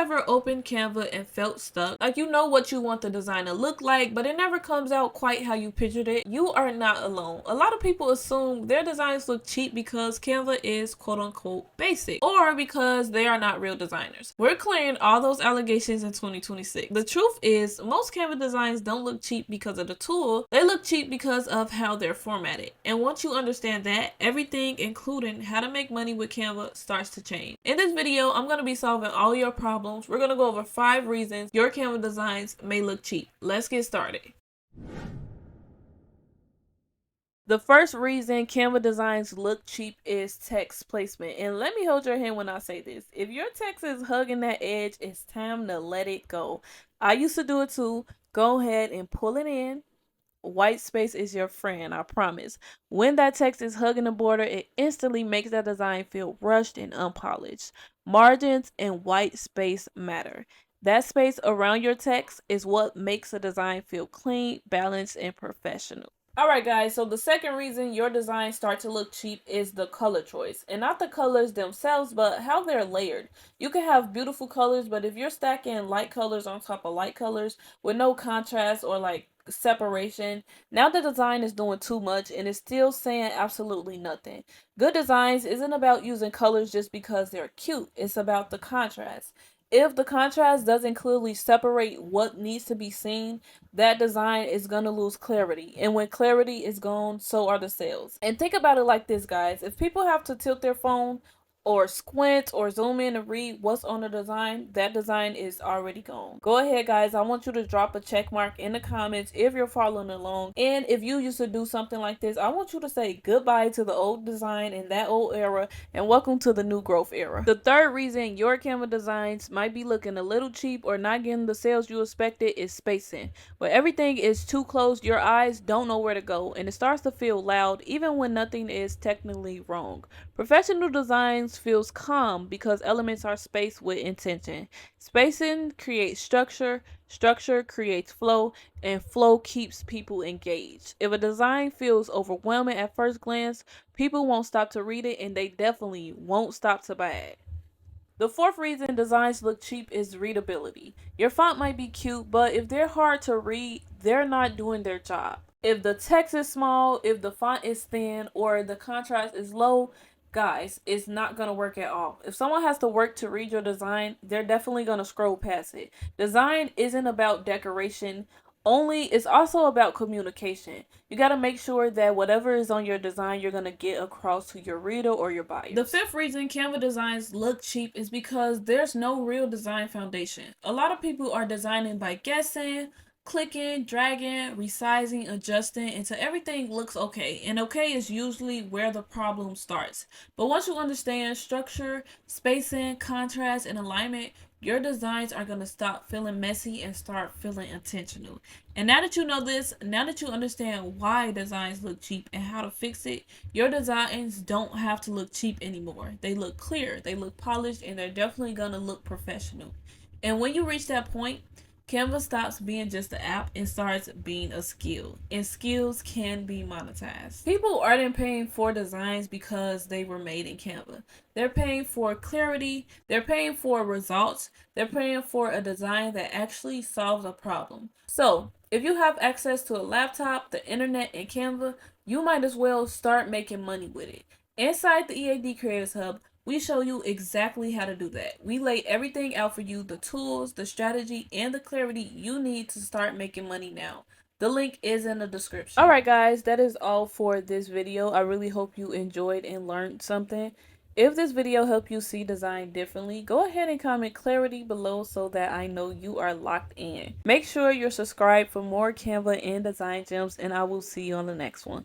ever opened Canva and felt stuck? Like, you know what you want the design to look like, but it never comes out quite how you pictured it? You are not alone. A lot of people assume their designs look cheap because Canva is quote unquote basic, or because they are not real designers. We're clearing all those allegations in 2026. The truth is, most Canva designs don't look cheap because of the tool, they look cheap because of how they're formatted. And once you understand that, everything, including how to make money with Canva, starts to change. In this video, I'm going to be solving all your problems. We're going to go over 5 reasons your Canva designs may look cheap. Let's get started. The first reason Canva designs look cheap is text placement. And let me hold your hand when I say this. If your text is hugging that edge, it's time to let it go. I used to do it too. Go ahead and pull it in. White space is your friend, I promise. When that text is hugging the border, it instantly makes that design feel rushed and unpolished. Margins and white space matter. That space around your text is what makes a design feel clean, balanced, and professional. Alright guys, so the second reason your designs start to look cheap is the color choice. And not the colors themselves, but how they're layered. You can have beautiful colors, but if you're stacking light colors on top of light colors with no contrast or like separation, now the design is doing too much and it's still saying absolutely nothing. Good designs isn't about using colors just because they're cute. It's about the contrast. If the contrast doesn't clearly separate what needs to be seen, that design is going to lose clarity. And when clarity is gone, so are the sales. And think about it like this, guys. If people have to tilt their phone or squint or zoom in to read what's on the design, that design is already gone. Go ahead, guys. I want you to drop a check mark in the comments if you're following along. And if you used to do something like this, I want you to say goodbye to the old design and that old era and welcome to the new growth era. The third reason your Canva designs might be looking a little cheap or not getting the sales you expected is spacing. Where everything is too close, your eyes don't know where to go and it starts to feel loud even when nothing is technically wrong. Professional designs feels calm because elements are spaced with intention. Spacing creates structure, structure creates flow, and flow keeps people engaged. If a design feels overwhelming at first glance, people won't stop to read it and they definitely won't stop to buy it. The fourth reason designs look cheap is readability. Your font might be cute, but if they're hard to read, they're not doing their job. If the text is small, if the font is thin, or the contrast is low, guys, it's not going to work at all. If someone has to work to read your design, they're definitely going to scroll past it. Design isn't about decoration only, it's also about communication. You got to make sure that whatever is on your design, you're going to get across to your reader or your buyer. The fifth reason Canva designs look cheap is because there's no real design foundation. A lot of people are designing by guessing, clicking, dragging, resizing, adjusting until everything looks okay. And okay is usually where the problem starts. But once you understand structure, spacing, contrast, and alignment, your designs are going to stop feeling messy and start feeling intentional. And now that you know this, now that you understand why designs look cheap and how to fix it, your designs don't have to look cheap anymore. They look clear, they look polished, and they're definitely going to look professional. And when you reach that point, Canva stops being just an app and starts being a skill. And skills can be monetized. People aren't paying for designs because they were made in Canva. They're paying for clarity. They're paying for results. They're paying for a design that actually solves a problem. So, if you have access to a laptop, the internet, and Canva, you might as well start making money with it. Inside the EAD Creators Hub, we show you exactly how to do that. We lay everything out for you, the tools, the strategy, and the clarity you need to start making money now. The link is in the description. Alright guys, that is all for this video. I really hope you enjoyed and learned something. If this video helped you see design differently, go ahead and comment clarity below so that I know you are locked in. Make sure you're subscribed for more Canva and design gems, and I will see you on the next one.